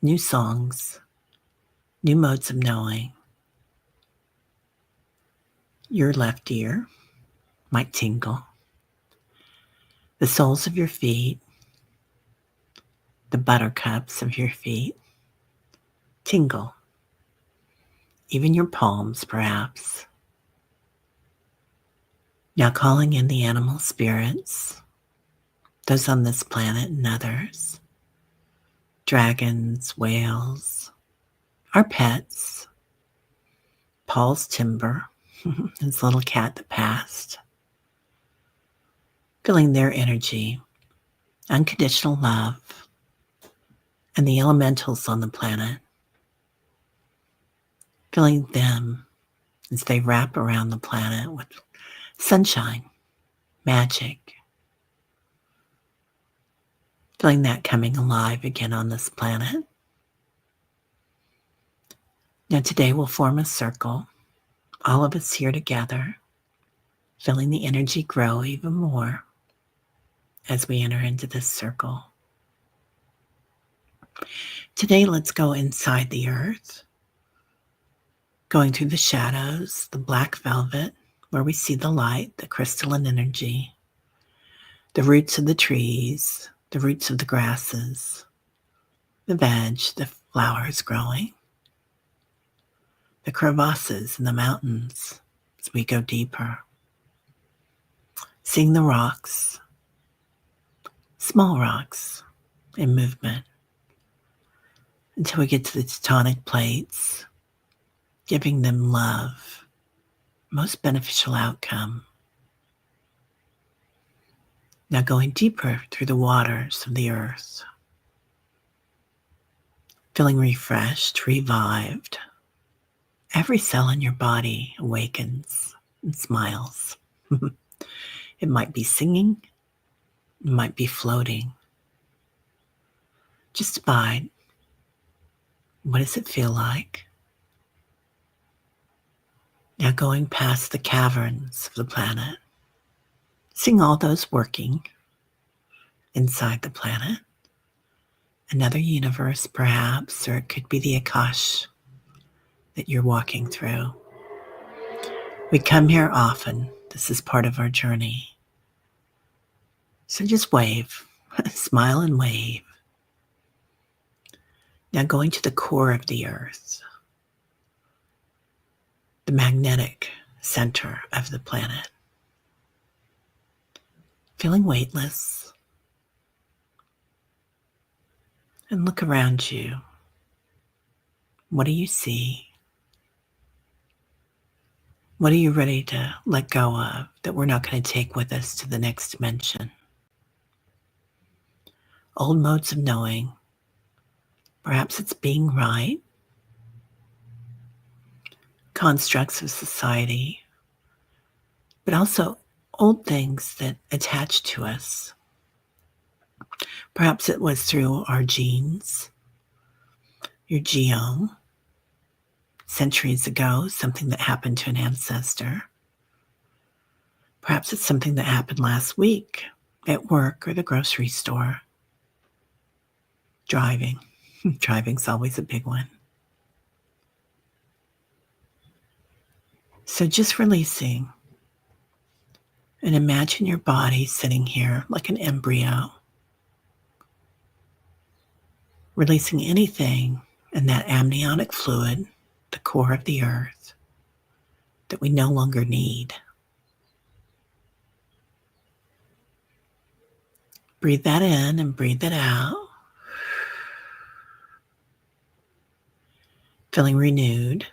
new songs, new modes of knowing. Your left ear might tingle. The soles of your feet, the buttercups of your feet, tingle. Even your palms, perhaps. Now calling in the animal spirits, those on this planet and others, dragons, whales, our pets, Paul's timber, his little cat that passed, feeling their energy, unconditional love, and the elementals on the planet, feeling them as they wrap around the planet with sunshine, magic, feeling that coming alive again on this planet. Now today we'll form a circle, all of us here together, feeling the energy grow even more as we enter into this circle. Today let's go inside the earth, going through the shadows, the black velvet, where we see the light, the crystalline energy, the roots of the trees, the roots of the grasses, the veg, the flowers growing, the crevasses in the mountains as we go deeper, seeing the rocks, small rocks in movement, until we get to the tectonic plates, giving them love, most beneficial outcome. Now going deeper through the waters of the earth, feeling refreshed, revived. Every cell in your body awakens and smiles. It might be singing, it might be floating. Just abide. What does it feel like? Now going past the caverns of the planet, seeing all those working inside the planet. Another universe, perhaps, or it could be the Akash that you're walking through. We come here often. This is part of our journey. So just wave, smile and wave. Now going to the core of the earth, the magnetic center of the planet. Feeling weightless. And look around you. What do you see? What are you ready to let go of that we're not going to take with us to the next dimension? Old modes of knowing. Perhaps it's being right. constructs of society, but also old things that attach to us. Perhaps it was through our genes, your genome, centuries ago, something that happened to an ancestor. Perhaps it's something that happened last week at work or the grocery store. Driving. Driving's always a big one. So just releasing. And imagine your body sitting here like an embryo, releasing anything in that amniotic fluid, the core of the earth, that we no longer need. Breathe that in and breathe it out. Feeling renewed.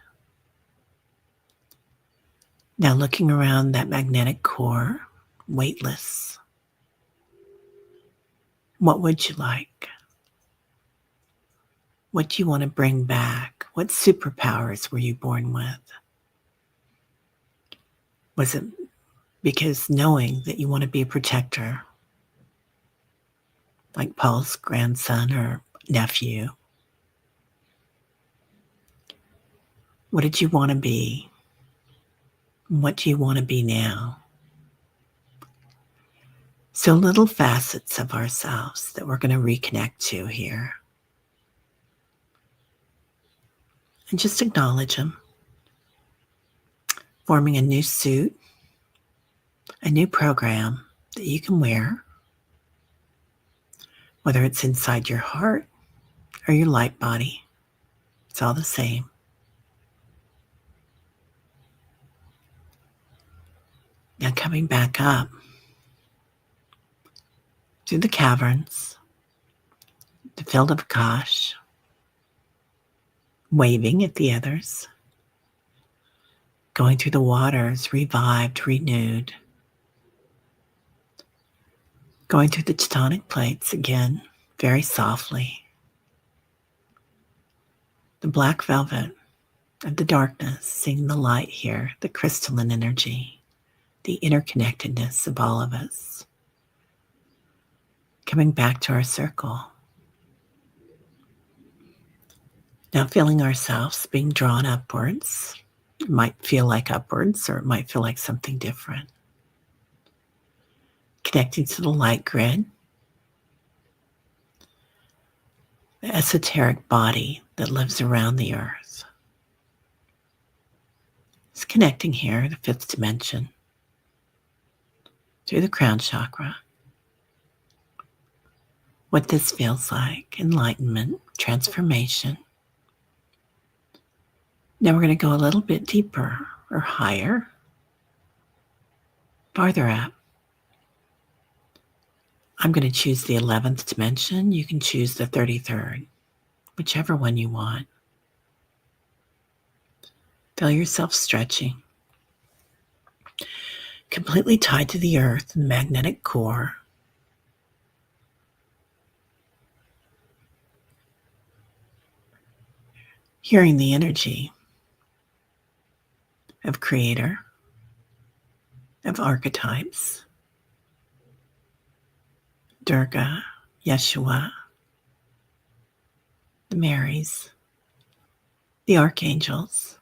Now looking around that magnetic core, weightless. What would you like? What do you want to bring back? What superpowers were you born with? Was it because knowing that you want to be a protector, like Paul's grandson or nephew? What did you want to be? What do you want to be now? So little facets of ourselves that we're going to reconnect to here. And just acknowledge them. Forming a new suit, a new program that you can wear, whether it's inside your heart or your light body. It's all the same. Now coming back up through the caverns, the field of Akash, waving at the others, going through the waters, revived, renewed, going through the tectonic plates again, very softly. The black velvet of the darkness, seeing the light here, the crystalline energy, the interconnectedness of all of us. Coming back to our circle. Now feeling ourselves being drawn upwards. It might feel like upwards or it might feel like something different. Connecting to the light grid. The esoteric body that lives around the earth. It's connecting here, the fifth dimension, through the crown chakra. What this feels like, enlightenment, transformation. Now we're going to go a little bit deeper or higher, farther up. I'm going to choose the 11th dimension. You can choose the 33rd, whichever one you want. Feel yourself stretching. Completely tied to the earth, the magnetic core. Hearing the energy of creator, of archetypes, Durga, Yeshua, the Marys, the archangels,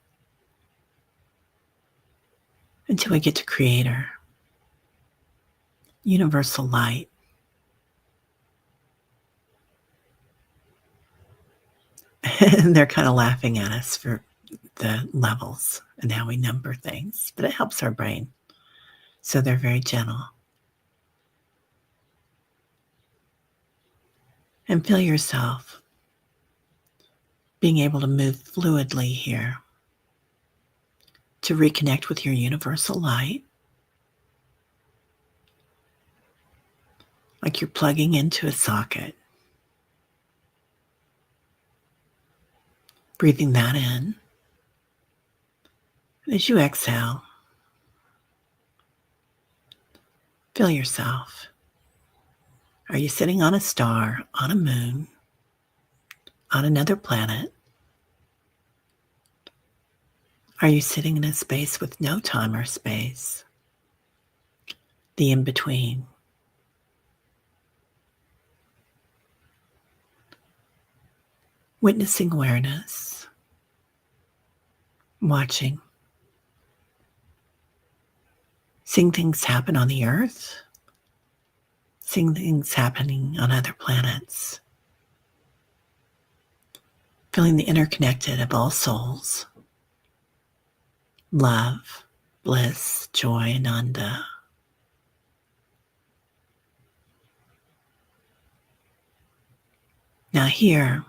until we get to creator, universal light. And they're kind of laughing at us for the levels and how we number things, but it helps our brain. So they're very gentle. And feel yourself being able to move fluidly here to reconnect with your universal light, like you're plugging into a socket. Breathing that in. And as you exhale, feel yourself. Are you sitting on a star, on a moon, on another planet? Are you sitting in a space with no time or space? The in between. Witnessing awareness. Watching. Seeing things happen on the earth. Seeing things happening on other planets. Feeling the interconnected of all souls. Love, bliss, joy, ananda. Now here,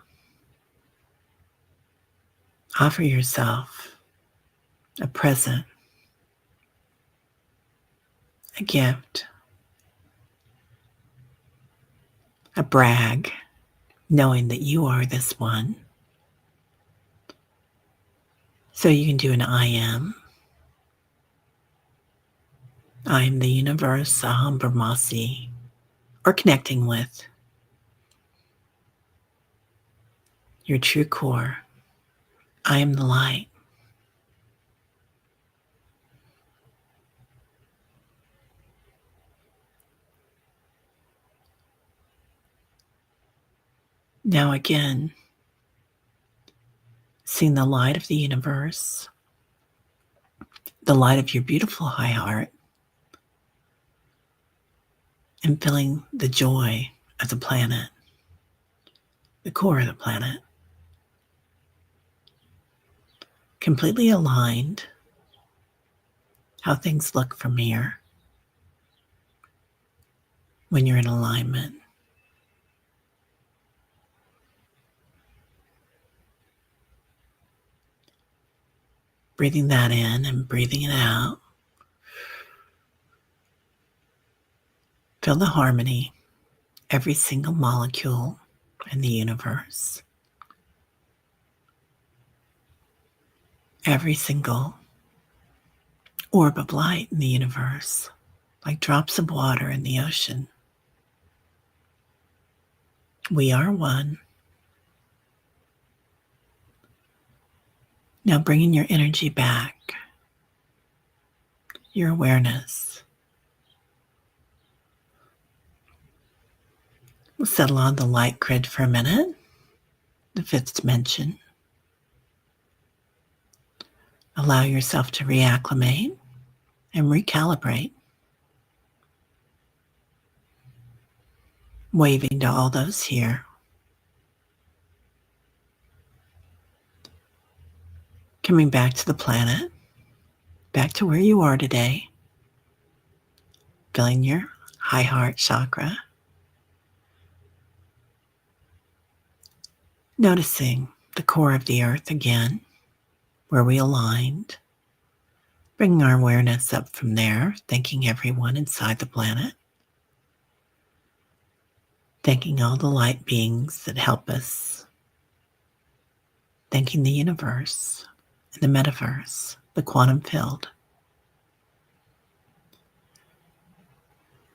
offer yourself a present, a gift, a brag, knowing that you are this one. So you can do an I am. I am the universe, Aham Brahmasi, or connecting with your true core. I am the light. Now again, seeing the light of the universe, the light of your beautiful high heart, and feeling the joy of the planet, the core of the planet, completely aligned, how things look from here when you're in alignment. Breathing that in and breathing it out. Feel the harmony, every single molecule in the universe, every single orb of light in the universe, like drops of water in the ocean. We are one. Now bringing your energy back, your awareness. We'll settle on the light grid for a minute, the fifth dimension. Allow yourself to reacclimate and recalibrate. Waving to all those here. Coming back to the planet, back to where you are today. Feeling your high heart chakra. Noticing the core of the earth again, where we aligned. Bringing our awareness up from there, thanking everyone inside the planet. Thanking all the light beings that help us. Thanking the universe and the metaverse, the quantum field.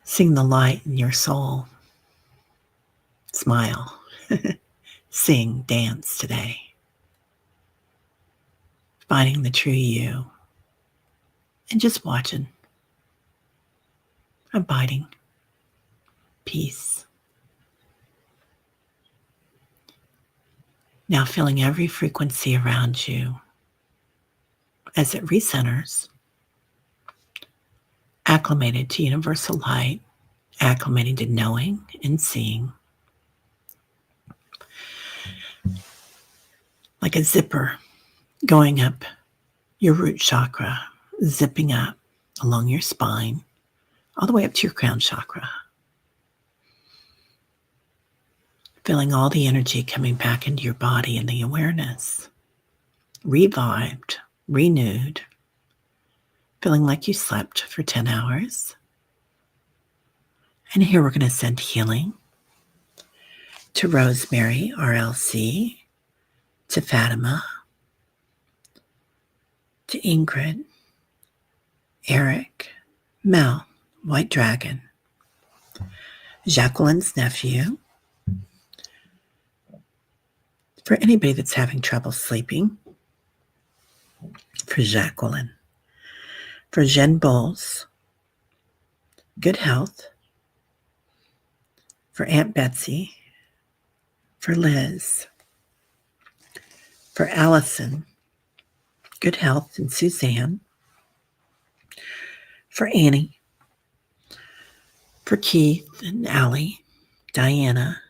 Seeing the light in your soul. Smile. Sing, dance today. Finding the true you. And just watching. Abiding. Peace. Now feeling every frequency around you as it recenters, acclimated to universal light, acclimated to knowing and seeing. Like a zipper going up your root chakra, zipping up along your spine, all the way up to your crown chakra. Feeling all the energy coming back into your body and the awareness. Revived, renewed, feeling like you slept for 10 hours. And here we're going to send healing to Rosemary, RLC, to Fatima, to Ingrid, Eric, Mel, White Dragon, Jacqueline's nephew, for anybody that's having trouble sleeping, for Jacqueline, for Jen Bowles, good health, for Aunt Betsy, for Liz, for Allison, good health, and Suzanne, for Annie, for Keith and Allie, Diana,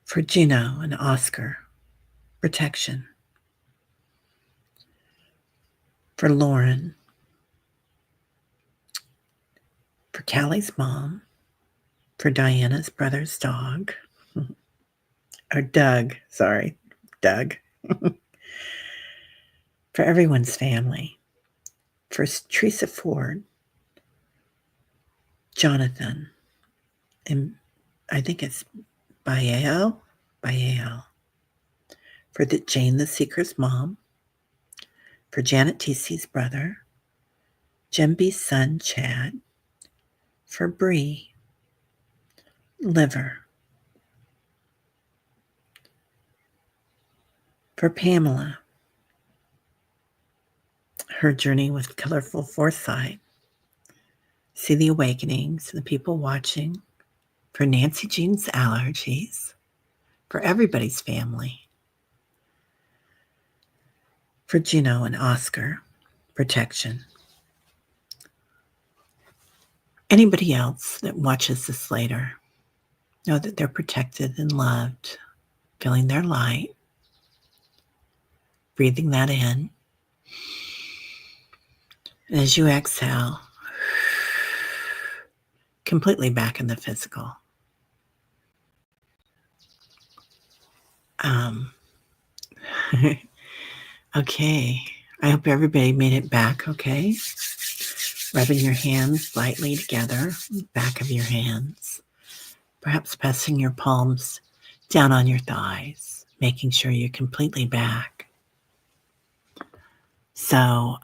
for Gino and Oscar, protection, for Lauren, for Callie's mom, for Diana's brother's dog, or Doug, sorry, Doug, for everyone's family, for Teresa Ford, Jonathan, and I think it's Baeo, for Jane the Seeker's mom, for Janet TC's brother, Jemby's son Chad, for Bree, Liver, for Pamela, her journey with colorful foresight, see the awakenings, the people watching, for Nancy Jean's allergies, for everybody's family, for Gino and Oscar, protection. Anybody else that watches this later, know that they're protected and loved, feeling their light, breathing that in. And as you exhale, completely back in the physical. Okay, I hope everybody made it back okay. Rubbing your hands lightly together, back of your hands. Perhaps pressing your palms down on your thighs, making sure you're completely back. So,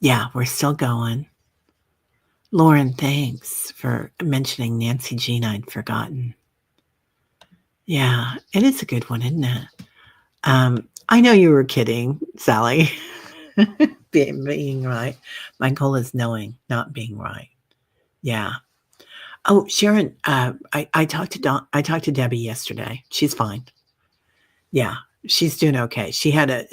yeah, we're still going. Lauren, thanks for mentioning Nancy Jean. I'd forgotten. Yeah, it is a good one, isn't it? I know you were kidding, Sally. being right. My goal is knowing, not being right. Yeah. Oh, Sharon, I talked to Debbie yesterday. She's fine. Yeah, she's doing okay. She had a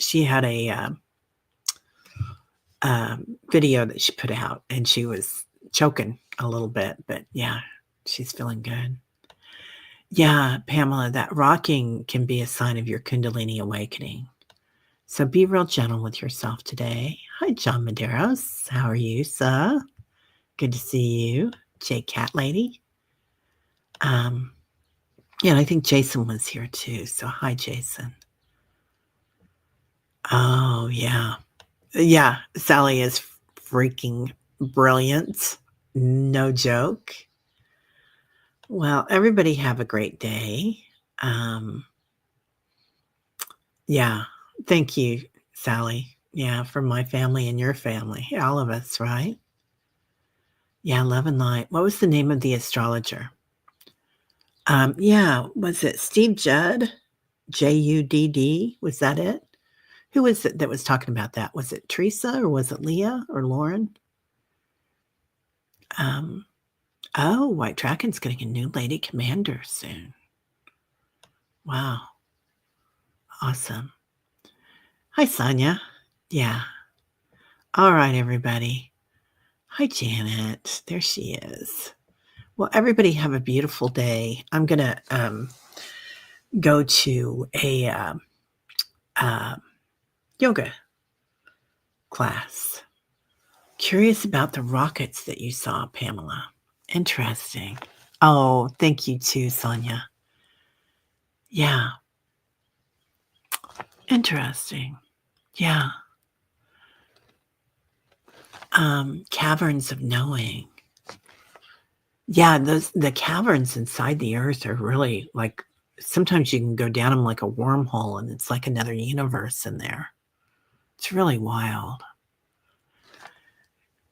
video that she put out, and she was choking a little bit, but yeah, she's feeling good. Yeah, Pamela, that rocking can be a sign of your Kundalini awakening. So be real gentle with yourself today. Hi, John Medeiros. How are you, sir? Good to see you. J Cat Lady. Yeah, and I think Jason was here too. So hi, Jason. Oh, yeah. Yeah, Sally is freaking brilliant. No joke. Well, everybody have a great day. Yeah, thank you, Sally. Yeah, for my family and your family, all of us, right? Yeah, love and light. What was the name of the astrologer? Yeah, was it Steve Judd? Judd? Was that it? Who was it that was talking about that? Was it Teresa or was it Leah or Lauren? Oh, White Dragon's getting a new lady commander soon. Wow. Awesome. Hi, Sonia. Yeah. All right, everybody. Hi, Janet. There she is. Well, everybody have a beautiful day. I'm going to go to a yoga class. Curious about the rockets that you saw, Pamela. Interesting. Oh, thank you too, Sonia. Yeah. Interesting. Yeah. Caverns of knowing. Yeah, the caverns inside the earth are really like, sometimes you can go down them like a wormhole and it's like another universe in there. It's really wild.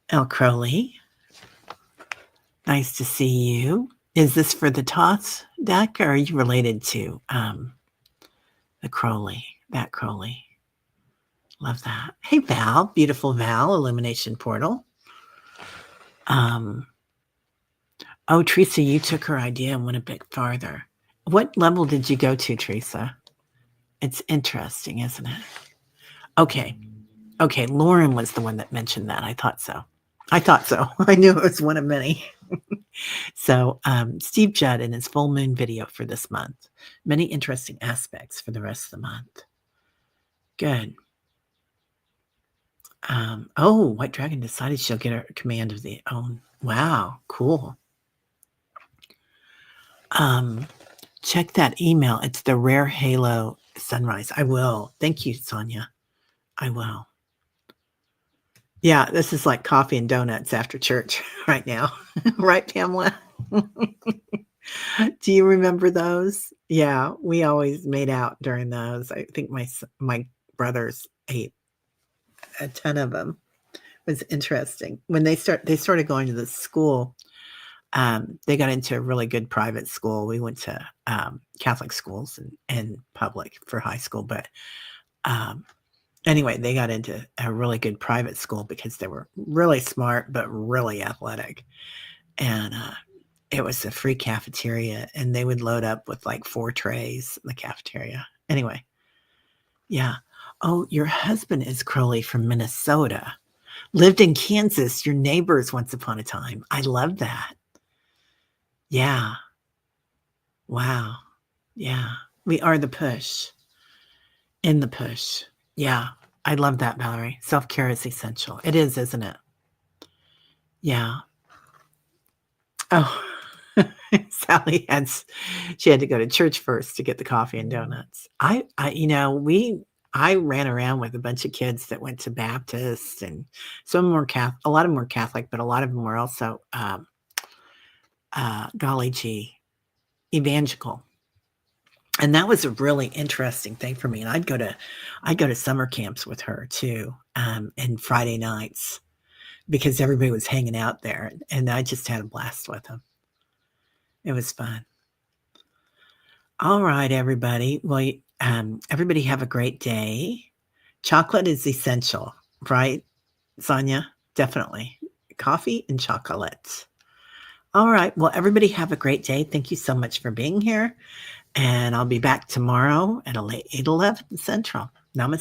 El Crowley, nice to see you. Is this for the Toss deck, or are you related to the Crowley, that Crowley? Love that. Hey, Val, beautiful Val, Illumination Portal. Oh, Teresa, you took her idea and went a bit farther. What level did you go to, Teresa? It's interesting, isn't it? Okay. Okay, Lauren was the one that mentioned that. I thought so. I knew it was one of many. So, Steve Judd in his full moon video for this month. Many interesting aspects for the rest of the month. Good. White Dragon decided she'll get her command of the own. Wow, cool. Check that email. It's the Rare Halo Sunrise. I will. Thank you, Sonia. I will. Yeah, this is like coffee and donuts after church right now. Right, Pamela? Do you remember those? Yeah, we always made out during those. I think my brothers ate a ton of them. It was interesting. When they started going to the school, they got into a really good private school. We went to Catholic schools and public for high school, but anyway, they got into a really good private school because they were really smart but really athletic, and it was a free cafeteria, and they would load up with like 4 trays in the cafeteria. Anyway, yeah. Oh, your husband is Crowley from Minnesota. Lived in Kansas, your neighbors once upon a time. I love that. Yeah. Wow. Yeah. We are the push. In the push. Yeah. I love that, Valerie. Self-care is essential. It is, isn't it? Yeah. Oh, Sally she had to go to church first to get the coffee and donuts. I ran around with a bunch of kids that went to Baptist, and some were Catholic, a lot of them were Catholic, but a lot of them were also, golly gee, evangelical. And that was a really interesting thing for me. And I'd go to summer camps with her too, and Friday nights, because everybody was hanging out there, and I just had a blast with them. It was fun. All right, everybody. Well, everybody have a great day. Chocolate is essential, right, Sonia? Definitely. Coffee and chocolate. All right. Well, everybody have a great day. Thank you so much for being here. And I'll be back tomorrow at 8:11 Central. Namaste.